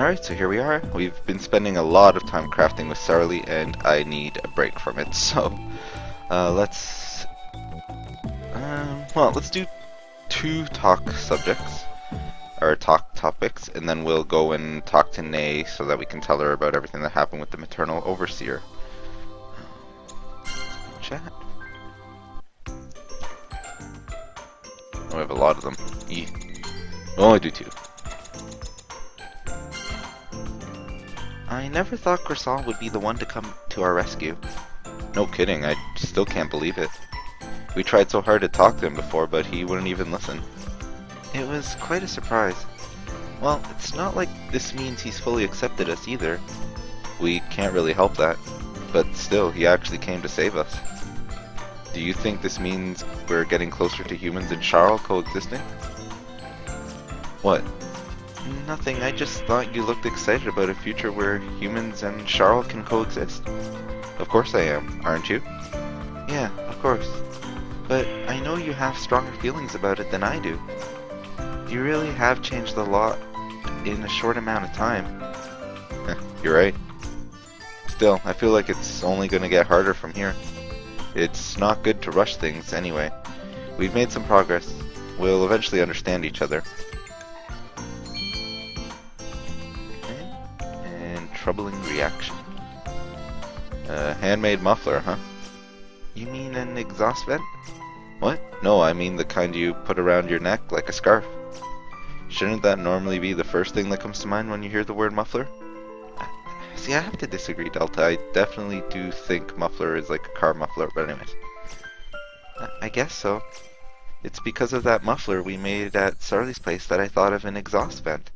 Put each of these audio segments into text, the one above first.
Alright, so here we are. We've been spending a lot of time crafting with Sarli, and I need a break from it, so let's do two talk subjects, or talk topics, and then we'll go and talk to Nay so that we can tell her about everything that happened with the maternal overseer. Chat. Oh, we have a lot of them. We'll only do two. I never thought Grisal would be the one to come to our rescue. No kidding, I still can't believe it. We tried so hard to talk to him before, but he wouldn't even listen. It was quite a surprise. Well, it's not like this means he's fully accepted us either. We can't really help that. But still, he actually came to save us. Do you think this means we're getting closer to humans and Charles coexisting? What? Nothing, I just thought you looked excited about a future where humans and Charles can coexist. Of course I am, aren't you? Yeah, of course. But I know you have stronger feelings about it than I do. You really have changed a lot in a short amount of time. You're right. Still, I feel like it's only going to get harder from here. It's not good to rush things anyway. We've made some progress. We'll eventually understand each other. Troubling reaction. Handmade muffler, huh? You mean an exhaust vent? What? No, I mean the kind you put around your neck like a scarf. Shouldn't that normally be the first thing that comes to mind when you hear the word muffler? See, I have to disagree, Delta. I definitely do think muffler is like a car muffler, but anyways. I guess so. It's because of that muffler we made at Sarli's place that I thought of an exhaust vent.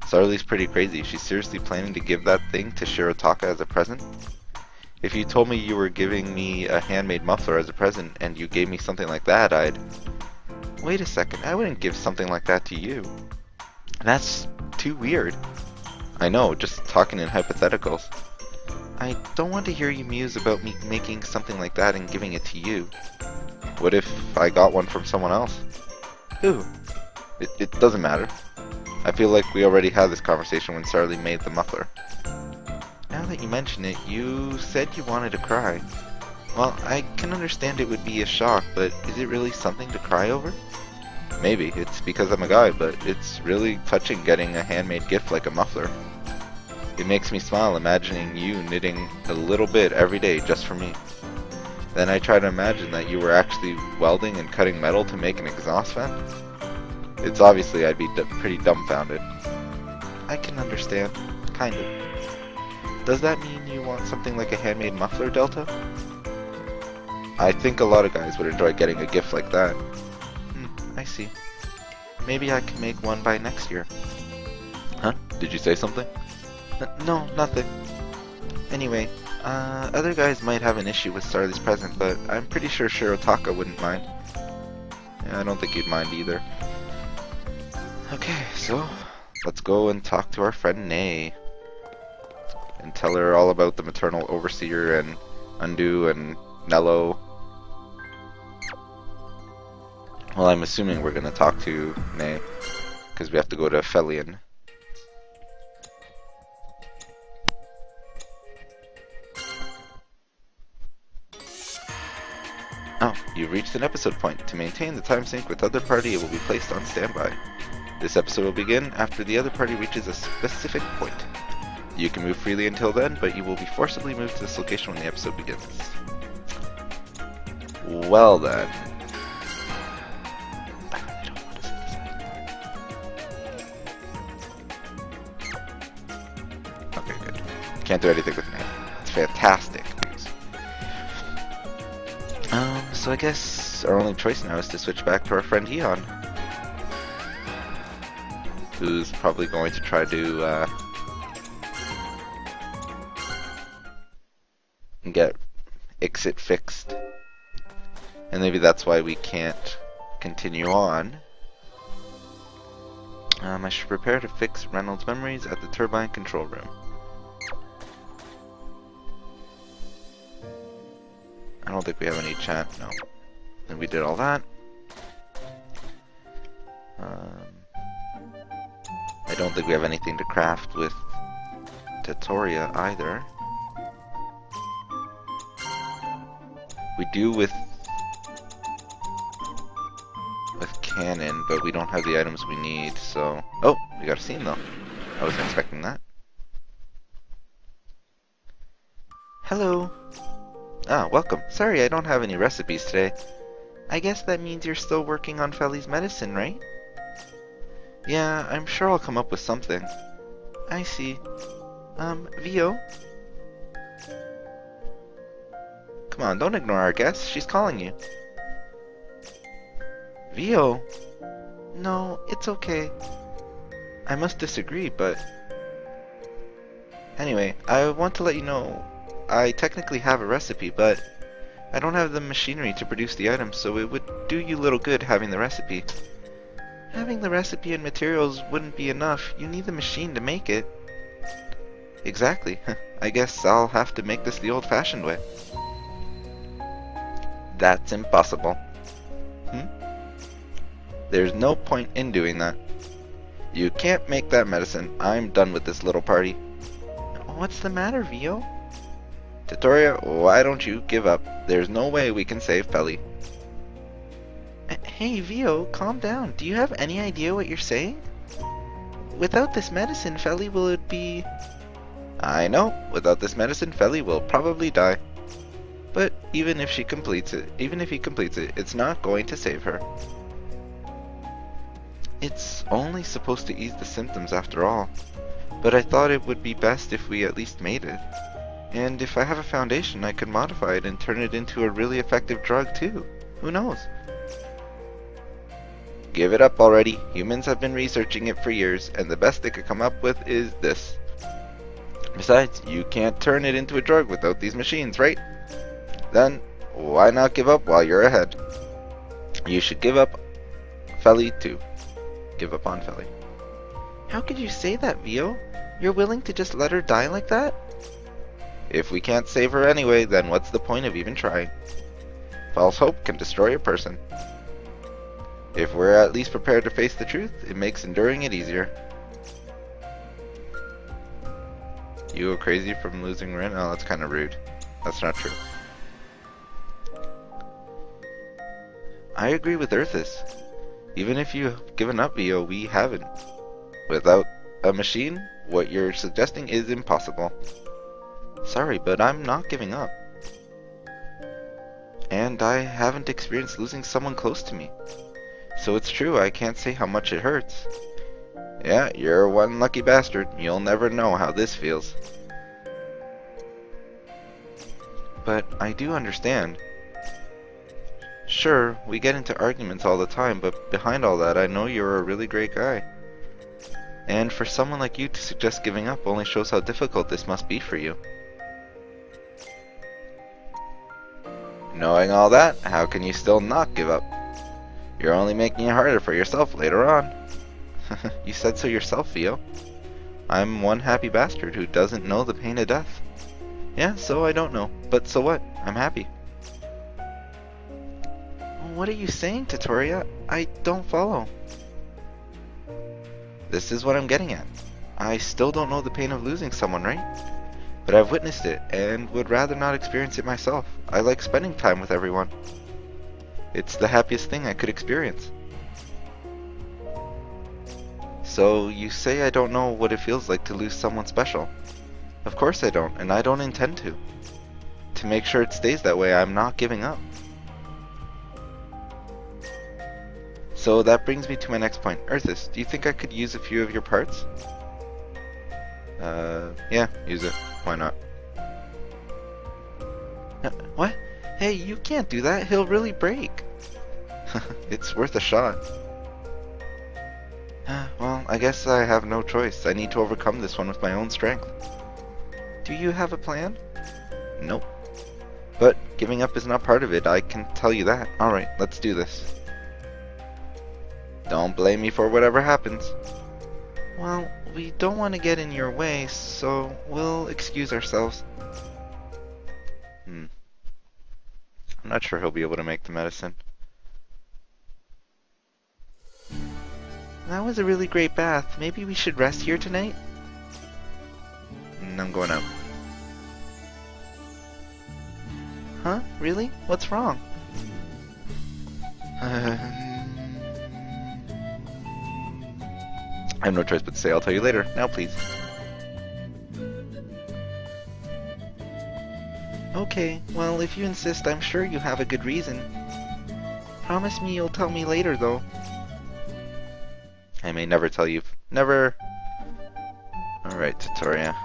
Sarli's pretty crazy. She's seriously planning to give that thing to Shirotaka as a present? If you told me you were giving me a handmade muffler as a present and you gave me something like that, I'd... Wait a second, I wouldn't give something like that to you. That's too weird. I know, just talking in hypotheticals. I don't want to hear you muse about me making something like that and giving it to you. What if I got one from someone else? Who? It doesn't matter. I feel like we already had this conversation when Sarli made the muffler. Now that you mention it, you said you wanted to cry. Well, I can understand it would be a shock, but is it really something to cry over? Maybe, it's because I'm a guy, but it's really touching getting a handmade gift like a muffler. It makes me smile imagining you knitting a little bit every day just for me. Then I try to imagine that you were actually welding and cutting metal to make an exhaust vent. It's obviously I'd be pretty dumbfounded. I can understand. Kind of. Does that mean you want something like a handmade muffler, Delta? I think a lot of guys would enjoy getting a gift like that. I see. Maybe I can make one by next year. Huh? Did you say something? No, nothing. Anyway, other guys might have an issue with Sarli's present, but I'm pretty sure Shirotaka wouldn't mind. Yeah, I don't think he'd mind either. Okay, so let's go and talk to our friend Nay and tell her all about the maternal overseer and Undo and Nello. Well, I'm assuming we're going to talk to Nay because we have to go to Felion. Oh, you've reached an episode point. To maintain the time sync with other party, it will be placed on standby. This episode will begin after the other party reaches a specific point. You can move freely until then, but you will be forcibly moved to this location when the episode begins. Well then. I don't want to say this anymore. Okay, good. Can't do anything with me. It's fantastic news. So I guess our only choice now is to switch back to our friend Eon, who's probably going to try to get Ixit fixed. And maybe that's why we can't continue on. I should prepare to fix Reynolds' memories at the turbine control room. I don't think we have any chat, no. And we did all that. I don't think we have anything to craft with Tatoria either. We do with cannon, but we don't have the items we need, so... Oh, we got a scene though. I wasn't expecting that. Hello. Ah, welcome. Sorry, I don't have any recipes today. I guess that means you're still working on Feli's medicine, right? Yeah, I'm sure I'll come up with something. I see. Vio? Come on, don't ignore our guest. She's calling you. Vio? No, it's okay. I must disagree, but... Anyway, I want to let you know, I technically have a recipe, but I don't have the machinery to produce the items, so it would do you little good having the recipe. Having the recipe and materials wouldn't be enough. You need the machine to make it. Exactly. I guess I'll have to make this the old-fashioned way. That's impossible. There's no point in doing that. You can't make that medicine. I'm done with this little party. What's the matter, Vio? Tatoria, why don't you give up? There's no way we can save Feli. Hey, Vio, calm down. Do you have any idea what you're saying? Without this medicine, Feli will be... I know. Without this medicine, Feli will probably die. But even if he completes it, it's not going to save her. It's only supposed to ease the symptoms after all, but I thought it would be best if we at least made it. And if I have a foundation, I could modify it and turn it into a really effective drug too. Who knows? Give it up already. Humans have been researching it for years, and the best they could come up with is this. Besides, you can't turn it into a drug without these machines, right? Then, why not give up while you're ahead? You should give up Feli too. Give up on Feli. How could you say that, Vio? You're willing to just let her die like that? If we can't save her anyway, then what's the point of even trying? False hope can destroy a person. If we're at least prepared to face the truth, it makes enduring it easier. You go crazy from losing Rin? Oh, that's kind of rude. That's not true. I agree with Earthus. Even if you've given up, Vio, we haven't. Without a machine, what you're suggesting is impossible. Sorry, but I'm not giving up. And I haven't experienced losing someone close to me. So it's true, I can't say how much it hurts. Yeah, you're one lucky bastard. You'll never know how this feels. But I do understand. Sure, we get into arguments all the time, but behind all that, I know you're a really great guy. And for someone like you to suggest giving up only shows how difficult this must be for you. Knowing all that, how can you still not give up? You're only making it harder for yourself later on. You said so yourself, Vio. I'm one happy bastard who doesn't know the pain of death. Yeah, so I don't know. But so what? I'm happy. What are you saying, Tatoria? I don't follow. This is what I'm getting at. I still don't know the pain of losing someone, right? But I've witnessed it, and would rather not experience it myself. I like spending time with everyone. It's the happiest thing I could experience. So, you say I don't know what it feels like to lose someone special. Of course I don't, and I don't intend to. To make sure it stays that way, I'm not giving up. So that brings me to my next point. Earthus, do you think I could use a few of your parts? Yeah, use it. Why not? What? Hey, you can't do that. He'll really break. It's worth a shot. Well, I guess I have no choice. I need to overcome this one with my own strength. Do you have a plan? Nope. But giving up is not part of it, I can tell you that. Alright, let's do this. Don't blame me for whatever happens. Well, we don't want to get in your way, so we'll excuse ourselves. I'm not sure he'll be able to make the medicine. That was a really great bath. Maybe we should rest here tonight? I'm going out. Huh? Really? What's wrong? I have no choice but to say I'll tell you later. Now, please. Okay, well, if you insist, I'm sure you have a good reason. Promise me you'll tell me later, though. I may never tell you. Never. Alright, Tatoria.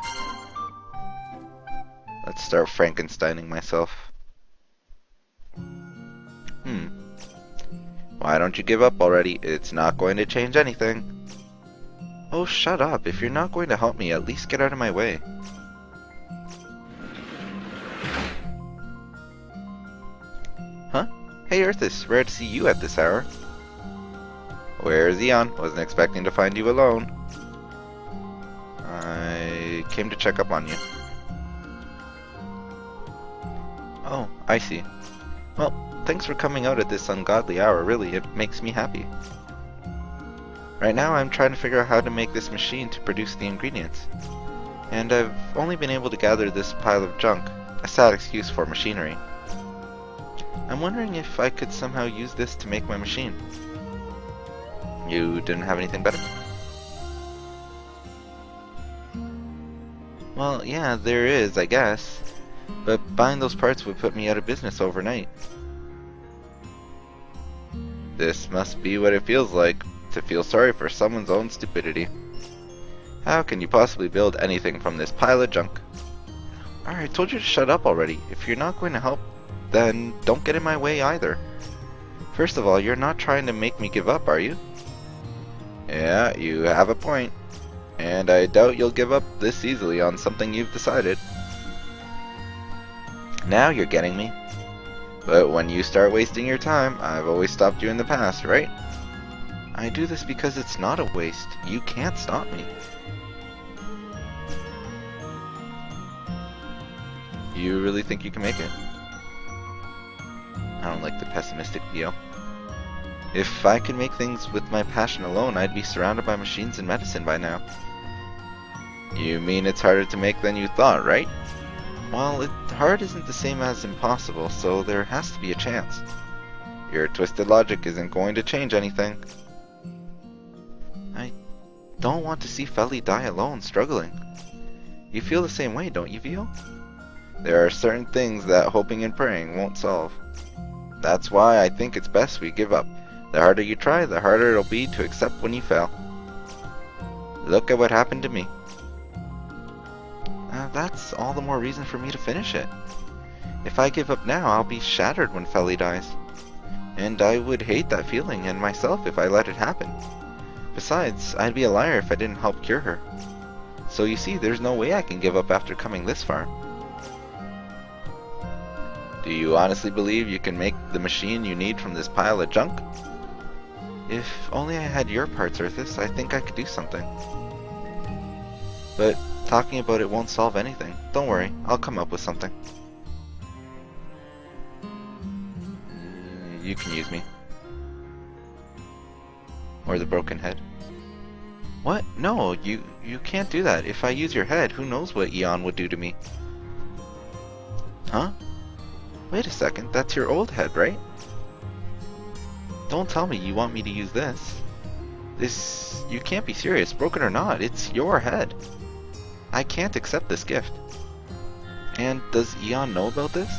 Let's start Frankensteining myself. Why don't you give up already? It's not going to change anything. Oh, shut up. If you're not going to help me, at least get out of my way. Huh? Hey, Earthus, rare to see you at this hour. Where's Eon? Wasn't expecting to find you alone. I came to check up on you. Oh, I see. Well, thanks for coming out at this ungodly hour, really. It makes me happy. Right now, I'm trying to figure out how to make this machine to produce the ingredients. And I've only been able to gather this pile of junk, a sad excuse for machinery. I'm wondering if I could somehow use this to make my machine. You didn't have anything better? Well, yeah, there is, I guess. But buying those parts would put me out of business overnight. This must be what it feels like, to feel sorry for someone's own stupidity. How can you possibly build anything from this pile of junk? Alright, I told you to shut up already. If you're not going to help, then don't get in my way either. First of all, you're not trying to make me give up, are you? Yeah, you have a point. And I doubt you'll give up this easily on something you've decided. Now you're getting me. But when you start wasting your time, I've always stopped you in the past, right? I do this because it's not a waste. You can't stop me. You really think you can make it? I don't like the pessimistic view. If I could make things with my passion alone, I'd be surrounded by machines and medicine by now. You mean it's harder to make than you thought, right? Well, hard isn't the same as impossible, so there has to be a chance. Your twisted logic isn't going to change anything. I don't want to see Feli die alone, struggling. You feel the same way, don't you, Vio? There are certain things that hoping and praying won't solve. That's why I think it's best we give up. The harder you try, the harder it'll be to accept when you fail. Look at what happened to me. That's all the more reason for me to finish it. If I give up now, I'll be shattered when Feli dies. And I would hate that feeling and myself if I let it happen. Besides, I'd be a liar if I didn't help cure her. So you see, there's no way I can give up after coming this far. Do you honestly believe you can make the machine you need from this pile of junk? If only I had your parts, Earthus, I think I could do something. But talking about it won't solve anything. Don't worry, I'll come up with something. You can use me. Or the broken head. What? No, you can't do that. If I use your head, who knows what Eon would do to me? Huh? Wait a second, that's your old head, right? Don't tell me you want me to use this. You can't be serious, broken or not, it's your head. I can't accept this gift. And does Eon know about this?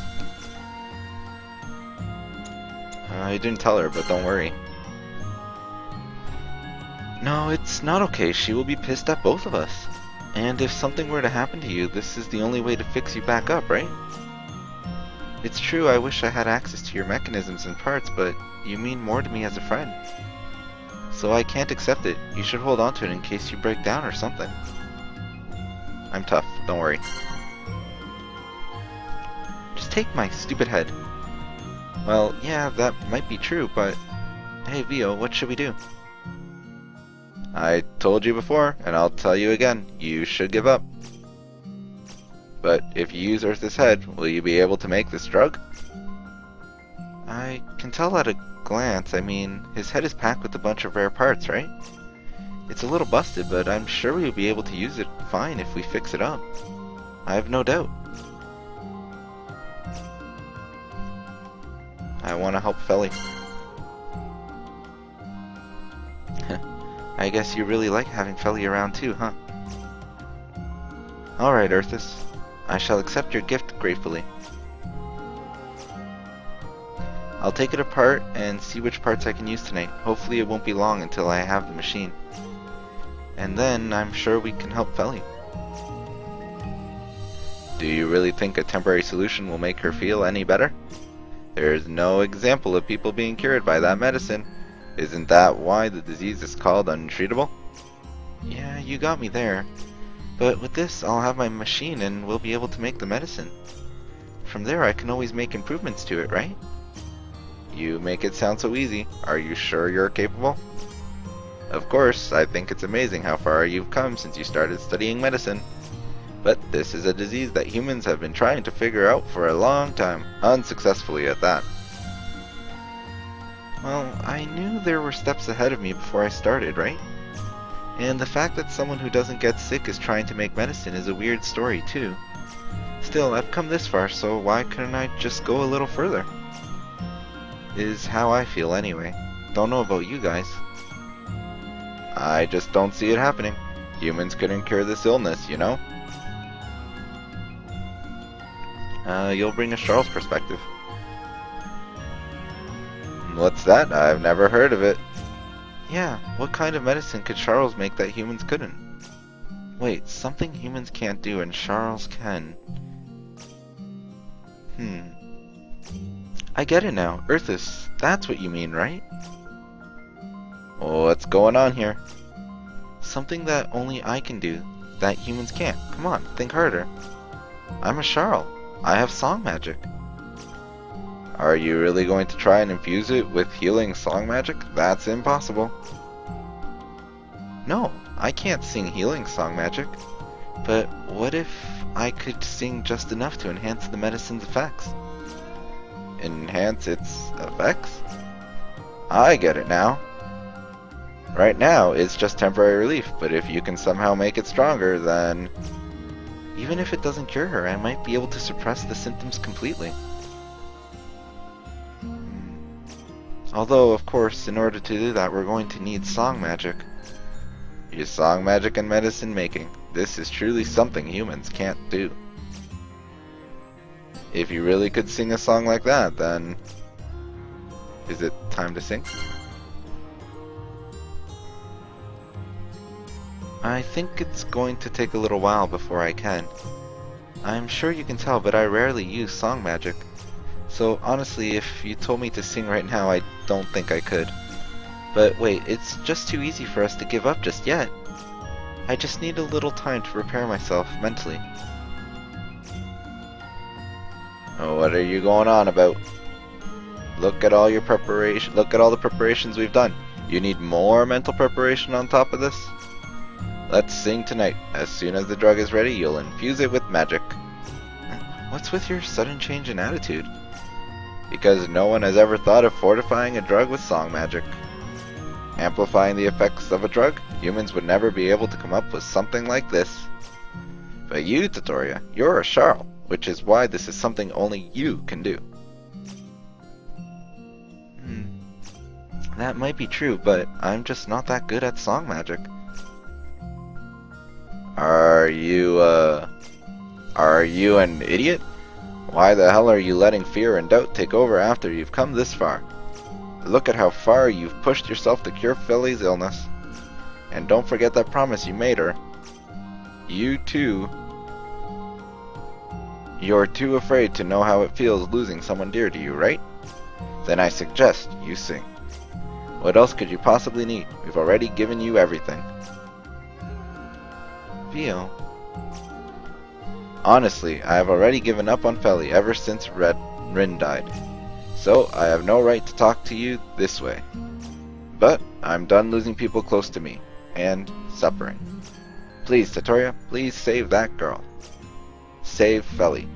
I didn't tell her, but don't worry. No, it's not okay. She will be pissed at both of us. And if something were to happen to you, this is the only way to fix you back up, right? It's true, I wish I had access to your mechanisms and parts, but you mean more to me as a friend. So I can't accept it. You should hold on to it in case you break down or something. I'm tough, don't worry. Just take my stupid head. Well, yeah, that might be true, but... Hey, Vio, what should we do? I told you before, and I'll tell you again, you should give up. But if you use Earth's head, will you be able to make this drug? I can tell at a glance. I mean, his head is packed with a bunch of rare parts, right? It's a little busted, but I'm sure we'll be able to use it fine if we fix it up. I have no doubt. I want to help Felly. I guess you really like having Felly around too, huh? Alright, Earthus. I shall accept your gift gratefully. I'll take it apart and see which parts I can use tonight. Hopefully it won't be long until I have the machine. And then I'm sure we can help Felly. Do you really think a temporary solution will make her feel any better? There's no example of people being cured by that medicine. Isn't that why the disease is called untreatable? Yeah, you got me there. But with this, I'll have my machine and we'll be able to make the medicine. From there, I can always make improvements to it, right? You make it sound so easy. Are you sure you're capable? Of course, I think it's amazing how far you've come since you started studying medicine. But this is a disease that humans have been trying to figure out for a long time, unsuccessfully at that. Well, I knew there were steps ahead of me before I started, right? And the fact that someone who doesn't get sick is trying to make medicine is a weird story too. Still, I've come this far, so why couldn't I just go a little further? Is how I feel anyway. Don't know about you guys. I just don't see it happening. Humans couldn't cure this illness, you know? You'll bring us Charles' perspective. What's that? I've never heard of it. Yeah, what kind of medicine could Charles make that humans couldn't? Wait, something humans can't do and Charles can. I get it now. Earthus, that's what you mean, right? What's going on here? Something that only I can do, that humans can't. Come on, think harder. I'm a Charles. I have song magic. Are you really going to try and infuse it with healing song magic? That's impossible. No, I can't sing healing song magic. But what if I could sing just enough to enhance the medicine's effects? Enhance its effects? I get it now. Right now, it's just temporary relief, but if you can somehow make it stronger, then... Even if it doesn't cure her, I might be able to suppress the symptoms completely. Although, of course, in order to do that, we're going to need song magic. Use song magic and medicine making. This is truly something humans can't do. If you really could sing a song like that, then... Is it time to sing? I think it's going to take a little while before I can. I'm sure you can tell, but I rarely use song magic. So honestly, if you told me to sing right now, I don't think I could. But wait, it's just too easy for us to give up just yet. I just need a little time to prepare myself mentally. Oh, what are you going on about? Look at all your preparation. Look at all the preparations we've done. You need more mental preparation on top of this? Let's sing tonight. As soon as the drug is ready, you'll infuse it with magic. What's with your sudden change in attitude? Because no one has ever thought of fortifying a drug with song magic. Amplifying the effects of a drug? Humans would never be able to come up with something like this. But you, Tatoria, you're a Charles, which is why this is something only you can do. That might be true, but I'm just not that good at song magic. Are you an idiot? Why the hell are you letting fear and doubt take over after you've come this far? Look at how far you've pushed yourself to cure Felly's illness. And don't forget that promise you made her. You too. You're too afraid to know how it feels losing someone dear to you, right? Then I suggest you sing. What else could you possibly need? We've already given you everything. Vio. Honestly, I have already given up on Felly ever since Rin died. So, I have no right to talk to you this way. But, I'm done losing people close to me. And suffering. Please, Tatoria, please save that girl. Save Felly.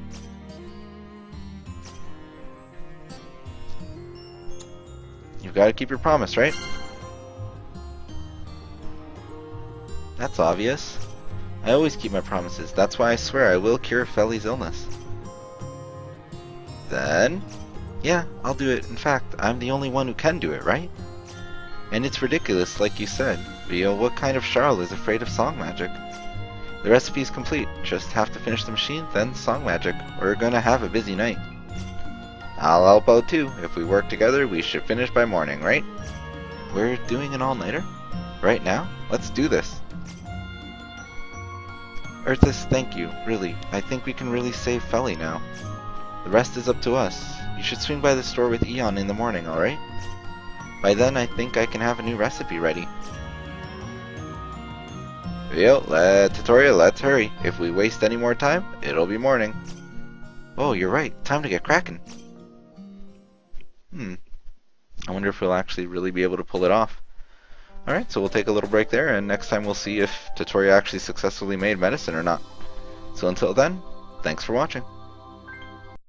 You've got to keep your promise, right? That's obvious. I always keep my promises. That's why I swear I will cure Feli's illness. Then? Yeah, I'll do it. In fact, I'm the only one who can do it, right? And it's ridiculous, like you said. But what kind of Charl is afraid of song magic? The recipe's complete. Just have to finish the machine, then song magic. We're gonna have a busy night. I'll help out too. If we work together, we should finish by morning, right? We're doing an all-nighter? Right now? Let's do this. Earthis, thank you, really. I think we can really save Feli now. The rest is up to us. You should swing by the store with Eon in the morning, alright? By then, I think I can have a new recipe ready. Tutorial, let's hurry. If we waste any more time, it'll be morning. Oh, you're right. Time to get cracking. I wonder if we'll actually really be able to pull it off. Alright, so we'll take a little break there, and next time we'll see if Tutorial actually successfully made medicine or not. So until then, thanks for watching.